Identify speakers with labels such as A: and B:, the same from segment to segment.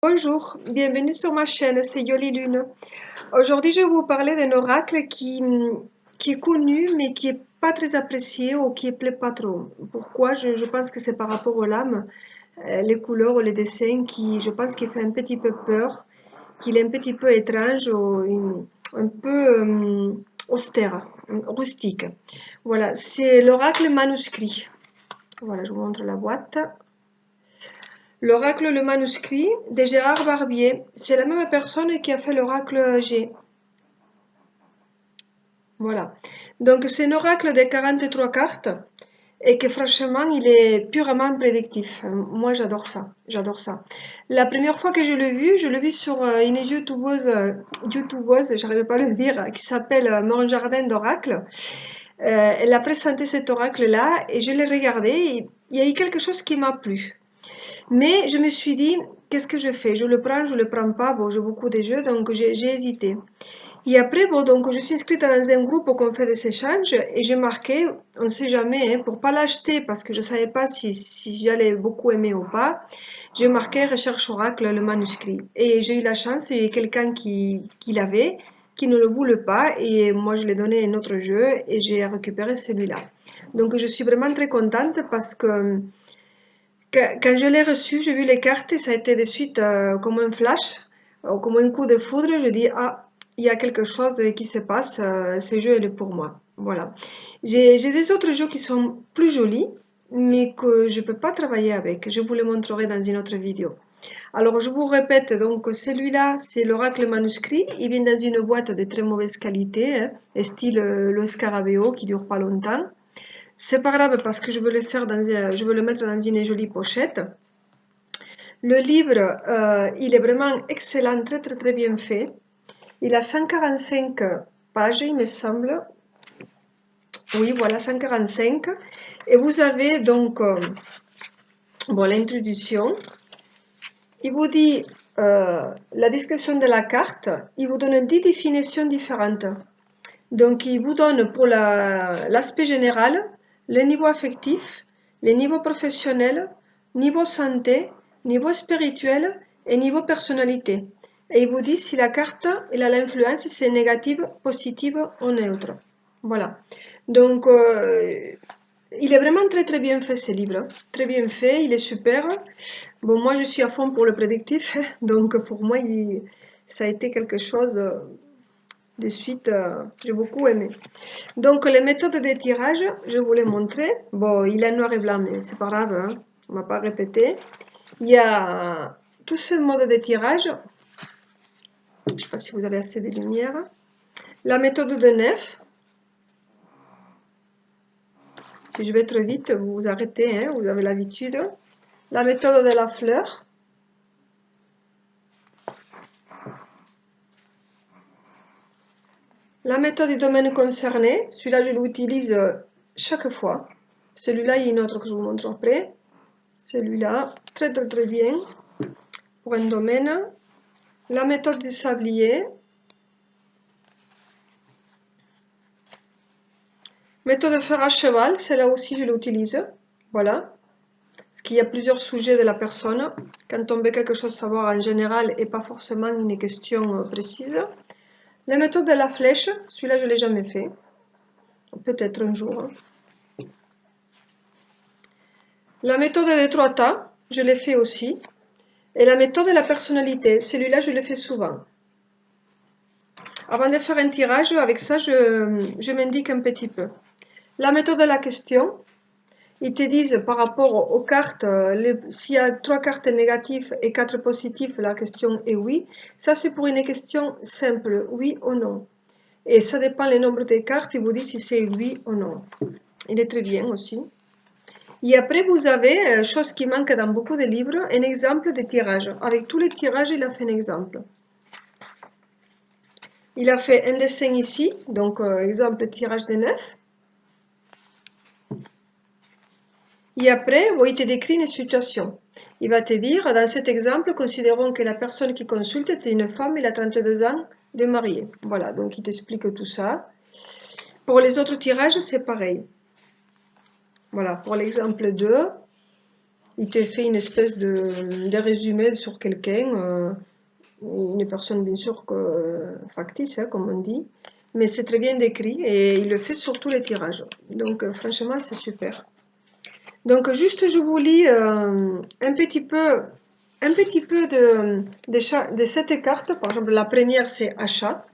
A: Bonjour, bienvenue sur ma chaîne, c'est Yoli Lune. Aujourd'hui, je vais vous parler d'un oracle qui est connu mais qui est pas très apprécié ou qui ne plaît pas trop. Pourquoi? Je pense que c'est par rapport aux lames, les couleurs ou les dessins qui, je pense qu'il fait un petit peu peur, qu'il est un petit peu étrange ou un peu austère, rustique. Voilà, c'est l'oracle manuscrit. Voilà, je vous montre la boîte. L'oracle Le manuscrit de Gérard Barbier, c'est la même personne qui a fait l'oracle G. Voilà. Donc c'est un oracle de 43 cartes et que franchement il est purement prédictif. Moi j'adore ça, j'adore ça. La première fois que je l'ai vu sur une youtubeuse, j'arrivais pas à le dire, qui s'appelle Mon Jardin d'Oracle. Elle a présenté cet oracle-là et je l'ai regardé et il y a eu quelque chose qui m'a plu. Mais je me suis dit, qu'est-ce que je fais? Je le prends, je le prends pas. Bon, j'ai beaucoup de jeux, donc j'ai hésité. Et après, bon, donc je suis inscrite dans un groupe où on fait des échanges et j'ai marqué, on ne sait jamais, hein, pour pas l'acheter parce que je savais pas si j'allais beaucoup aimer ou pas, j'ai marqué recherche oracle le manuscrit. Et j'ai eu la chance, il y a quelqu'un qui l'avait, qui ne le voulait pas et moi je l'ai donné un autre jeu et j'ai récupéré celui-là. Donc je suis vraiment très contente parce que quand je l'ai reçu, j'ai vu les cartes et ça a été de suite comme un flash, comme un coup de foudre. Je dis, ah, il y a quelque chose qui se passe, ce jeu est pour moi. Voilà. J'ai des autres jeux qui sont plus jolis, mais que je ne peux pas travailler avec. Je vous les montrerai dans une autre vidéo. Alors, je vous répète, donc celui-là, c'est l'oracle manuscrit. Il vient dans une boîte de très mauvaise qualité, hein, style le Scarabeo, qui dure pas longtemps. C'est pas grave parce que je veux je veux le mettre dans une jolie pochette. Le livre, il est vraiment excellent, très très très bien fait. Il a 145 pages, il me semble. Oui, voilà, 145. Et vous avez donc bon, l'introduction. Il vous dit la description de la carte. Il vous donne 10 définitions différentes. Donc, il vous donne pour l'aspect général, le niveau affectif, les niveaux professionnels, niveau santé, niveau spirituel et niveau personnalité. Et il vous dit si la carte elle a l'influence, si c'est négative, positive ou neutre. Voilà. Donc, il est vraiment très très bien fait ce livre. Très bien fait, il est super. Bon, moi je suis à fond pour le prédictif, donc pour moi ça a été quelque chose de suite, j'ai beaucoup aimé. Donc, les méthodes de tirage, je vous les montrer. Bon, il est noir et blanc, mais c'est pas grave, hein, on ne va pas répéter. Il y a tous ces modes de tirage. Je ne sais pas si vous avez assez de lumière. La méthode de 9. Si je vais trop vite, vous vous arrêtez, hein, vous avez l'habitude. La méthode de la fleur. La méthode du domaine concerné, celui-là je l'utilise chaque fois. Celui-là, il y a une autre que je vous montre après. Celui-là, très très très bien pour un domaine. La méthode du sablier. Méthode fer à cheval, celle-là aussi je l'utilise. Voilà. Parce qu'il y a plusieurs sujets de la personne. Quand on veut quelque chose savoir en général et pas forcément une question précise. La méthode de la flèche, celui-là je ne l'ai jamais fait. Peut-être un jour. La méthode des 3 tas, je l'ai fait aussi. Et la méthode de la personnalité, celui-là je le fais souvent. Avant de faire un tirage, avec ça je m'indique un petit peu. La méthode de la question, ils te disent par rapport aux cartes, s'il y a 3 cartes négatives et 4 positives, la question est oui. Ça c'est pour une question simple, oui ou non. Et ça dépend le nombre de cartes, il vous dit si c'est oui ou non. Il est très bien aussi. Et après, vous avez, chose qui manque dans beaucoup de livres, un exemple de tirage. Avec tous les tirages, il a fait un exemple. Il a fait un dessin ici, donc exemple tirage de 9. Et après, il te décrit une situation. Il va te dire, dans cet exemple, considérons que la personne qui consulte est une femme, elle a 32 ans, de mariée. Voilà, donc il t'explique tout ça. Pour les autres tirages, c'est pareil. Voilà, pour l'exemple 2, Il te fait une espèce de résumé sur quelqu'un, une personne bien sûr factice, hein, comme on dit, mais c'est très bien décrit et il le fait sur tous les tirages. Donc franchement, c'est super. Donc juste, je vous lis un petit peu de cette carte. Par exemple, la première, c'est achat.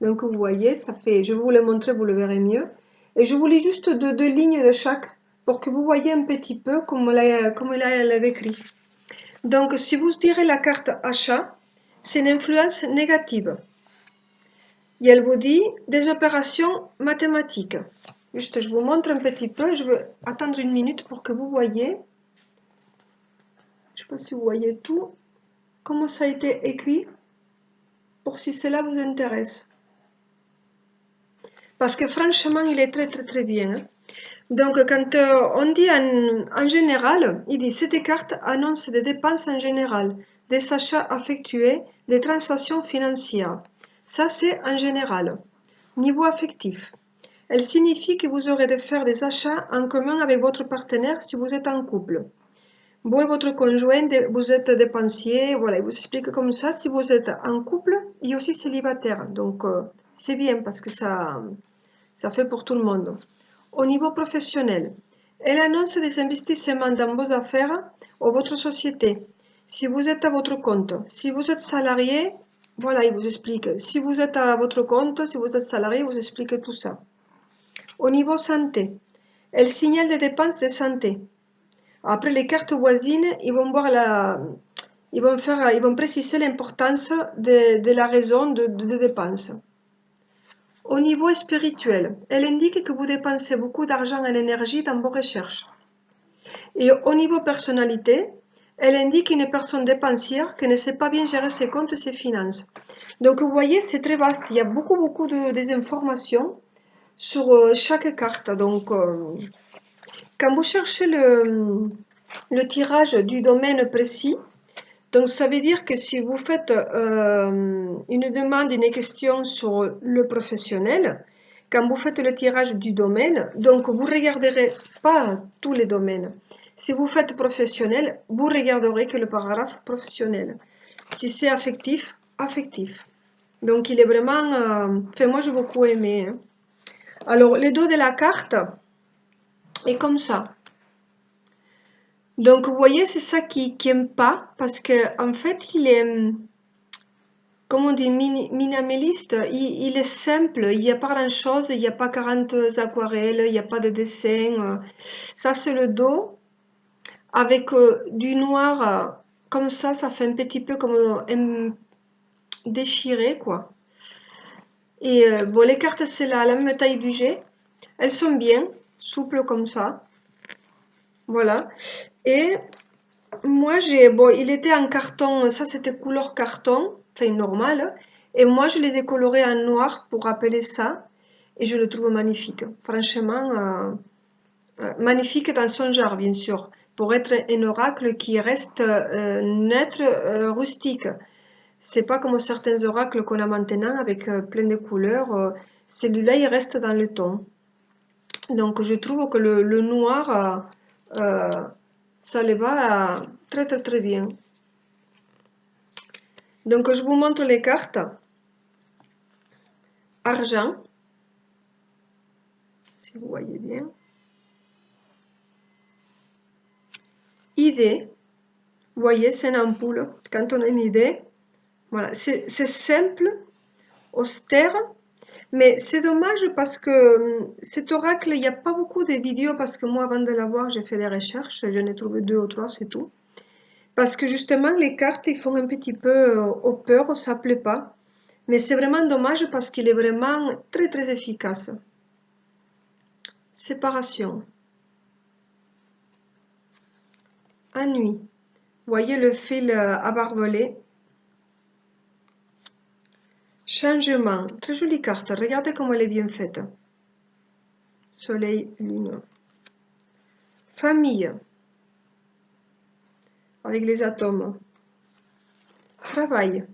A: Donc vous voyez, ça fait, je vais vous le montrer, vous le verrez mieux. Et je vous lis juste deux lignes de chaque pour que vous voyez un petit peu comment il a décrit. Donc si vous tirez la carte achat, c'est une influence négative. Et elle vous dit des opérations mathématiques. Juste, je vous montre un petit peu. Je vais attendre une minute pour que vous voyez. Je ne sais pas si vous voyez tout. Comment ça a été écrit pour si cela vous intéresse. Parce que franchement, il est très très très bien. Hein. Donc quand on dit en général, il dit cette carte annonce des dépenses en général, des achats effectués, des transactions financières. Ça c'est en général. Niveau affectif. Elle signifie que vous aurez de faire des achats en commun avec votre partenaire si vous êtes en couple. Vous et votre conjoint, vous êtes dépensier, voilà, il vous explique comme ça. Si vous êtes en couple et aussi célibataire, donc c'est bien parce que ça fait pour tout le monde. Au niveau professionnel, elle annonce des investissements dans vos affaires ou votre société. Si vous êtes à votre compte, si vous êtes salarié, voilà, il vous explique. Si vous êtes à votre compte, si vous êtes salarié, il vous explique tout ça. Au niveau santé, elle signale des dépenses de santé. Après, les cartes voisines, ils vont voir ils vont préciser l'importance de la raison de dépenses. Au niveau spirituel, elle indique que vous dépensez beaucoup d'argent en énergie dans vos recherches. Et au niveau personnalité, elle indique une personne dépensière qui ne sait pas bien gérer ses comptes et ses finances. Donc vous voyez, c'est très vaste. Il y a beaucoup des informations sur chaque carte. Donc quand vous cherchez le tirage du domaine précis, donc ça veut dire que si vous faites une demande, une question sur le professionnel, quand vous faites le tirage du domaine, donc vous ne regarderez pas tous les domaines. Si vous faites professionnel, vous regarderez que le paragraphe professionnel. Si c'est affectif, affectif. Donc il est vraiment... moi j'ai beaucoup aimé. Hein. Alors le dos de la carte est comme ça. Donc vous voyez, c'est ça qui n'aime pas, parce qu'en fait il est... Comme on dit, minimaliste, il est simple, il n'y a pas grand-chose, il n'y a pas 40 aquarelles, il n'y a pas de dessin. Ça, c'est le dos. Avec du noir, comme ça fait un petit peu comme déchiré, quoi. Et bon, les cartes, c'est la même taille du jet. Elles sont bien, souples comme ça. Voilà. Et moi, bon, il était en carton, ça c'était couleur carton, enfin normal. Et moi, je les ai colorés en noir pour rappeler ça. Et je le trouve magnifique. Franchement, magnifique dans son genre, bien sûr. Pour être un oracle qui reste neutre, rustique. C'est pas comme certains oracles qu'on a maintenant avec plein de couleurs. Celui-là, il reste dans le ton. Donc, je trouve que le noir, ça le va très très très bien. Donc, je vous montre les cartes. Argent, si vous voyez bien. Idée, vous voyez, c'est une ampoule. Quand on a une idée, voilà, c'est simple, austère, mais c'est dommage parce que cet oracle, il n'y a pas beaucoup de vidéos parce que moi, avant de l'avoir, j'ai fait des recherches, j'en ai trouvé 2 ou 3, c'est tout. Parce que justement, les cartes, ils font un petit peu au peur, ça ne plaît pas. Mais c'est vraiment dommage parce qu'il est vraiment très très efficace. Séparation. Ennui. Vous voyez le fil à barbelé. Changement. Très jolie carte. Regardez comment elle est bien faite. Soleil, lune. Famille. Avec les atomes. Travail.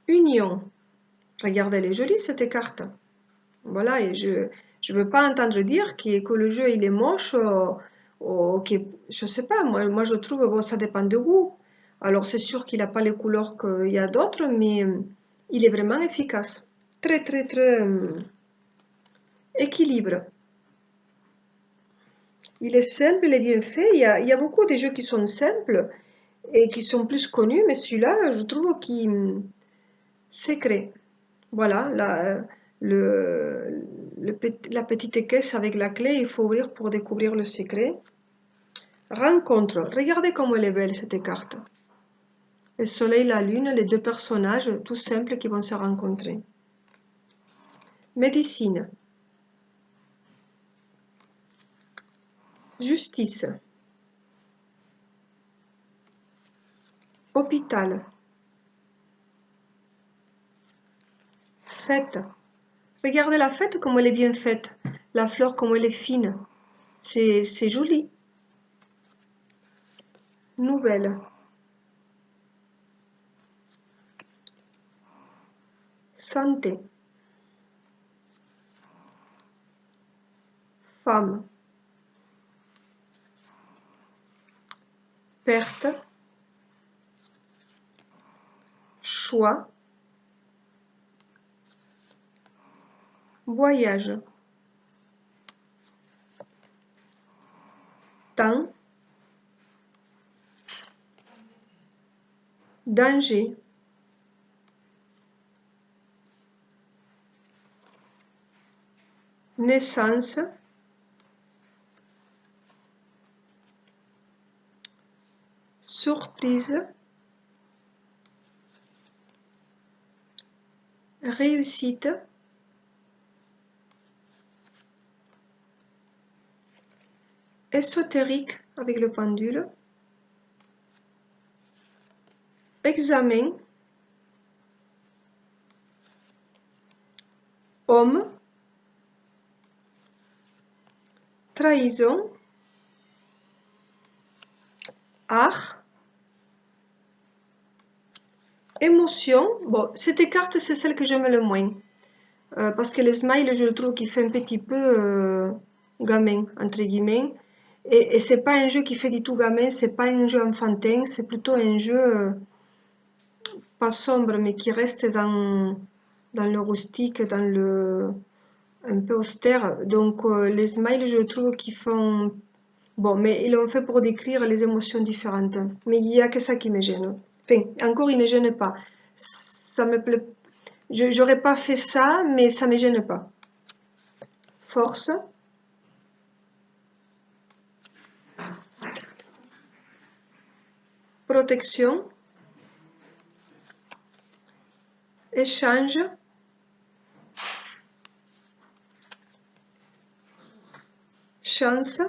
A: Union. Regardez, elle est jolie cette carte. Voilà, et Je ne veux pas entendre dire que le jeu il est moche, je sais pas, moi je trouve, bon, ça dépend de goût. Alors c'est sûr qu'il n'a pas les couleurs qu'il y a d'autres, mais il est vraiment efficace. Très très très équilibre. Il est simple, il est bien fait. Il y a beaucoup de jeux qui sont simples et qui sont plus connus, mais celui-là, je trouve qu'il secret. Voilà, la petite caisse avec la clé, il faut ouvrir pour découvrir le secret. Rencontre. Regardez comme elle est belle cette carte. Le soleil, la lune, les deux personnages tout simples qui vont se rencontrer. Médecine. Justice. Hôpital. Fête. Regardez la fête comme elle est bien faite. La fleur comme elle est fine. C'est joli. Nouvelle. Santé. Femme. Perte. Choix. Voyage. Temps. Danger. Naissance. Surprise. Réussite. Ésotérique avec le pendule. Examen. Homme. Trahison. Art. Émotion. Bon, cette carte, c'est celle que j'aime le moins. Parce que le smile, je le trouve qu'il fait un petit peu gamin, entre guillemets. Et c'est pas un jeu qui fait du tout gamin, c'est pas un jeu enfantin, c'est plutôt un jeu pas sombre, mais qui reste dans le rustique, dans le un peu austère. Donc les smiles, je trouve qu'ils font... Bon, mais ils l'ont fait pour décrire les émotions différentes. Mais il n'y a que ça qui me gêne. Enfin, encore, il ne me gêne pas. Ça me plaît. J'aurais pas fait ça, mais ça me gêne pas. Force. Protection. Échange. Chance.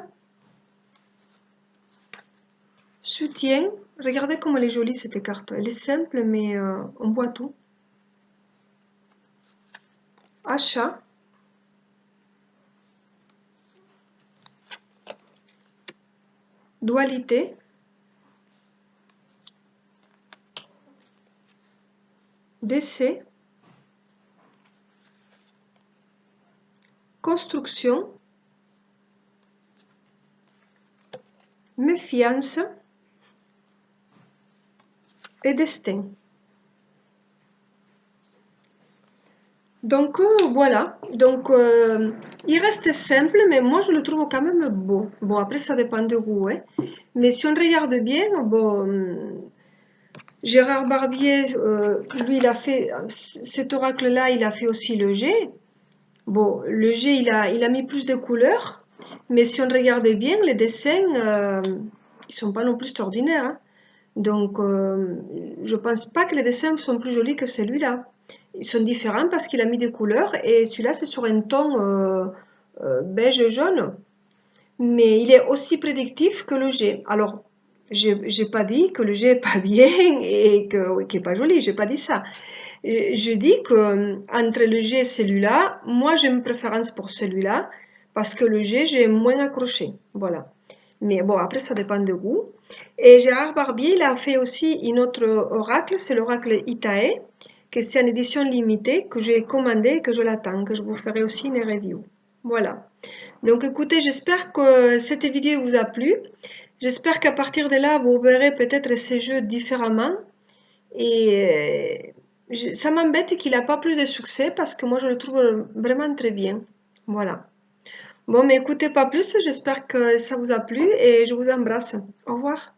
A: Soutien. Regardez comme elle est jolie cette carte. Elle est simple, mais on voit tout. Achat. Dualité. Décès. Construction. Méfiance. Et destin. Donc voilà, donc il reste simple, mais moi je le trouve quand même beau. Bon, après ça dépend de goût, hein. Mais si on regarde bien, bon, Gérard Barbier, lui il a fait, cet oracle-là, il a fait aussi le G. Bon, le G, il a mis plus de couleurs, mais si on regarde bien, les dessins, ils sont pas non plus extraordinaires, hein. Donc, je pense pas que les dessins sont plus jolis que celui-là. Ils sont différents parce qu'il a mis des couleurs et celui-là, c'est sur un ton beige jaune. Mais il est aussi prédictif que le G. Alors, j'ai pas dit que le G est pas bien et qu'il est pas joli, j'ai pas dit ça. Je dis que entre le G et celui-là, moi j'ai une préférence pour celui-là parce que le G, j'ai moins accroché. Voilà. Mais bon, après, ça dépend de goût. Et Gérard Barbier, il a fait aussi une autre oracle, c'est l'oracle Itae, que c'est en édition limitée, que j'ai commandé et que je l'attends, que je vous ferai aussi une review. Voilà. Donc écoutez, j'espère que cette vidéo vous a plu. J'espère qu'à partir de là, vous verrez peut-être ces jeux différemment. Et ça m'embête qu'il n'a pas plus de succès parce que moi je le trouve vraiment très bien. Voilà. Bon, mais écoutez pas plus, j'espère que ça vous a plu et je vous embrasse. Au revoir.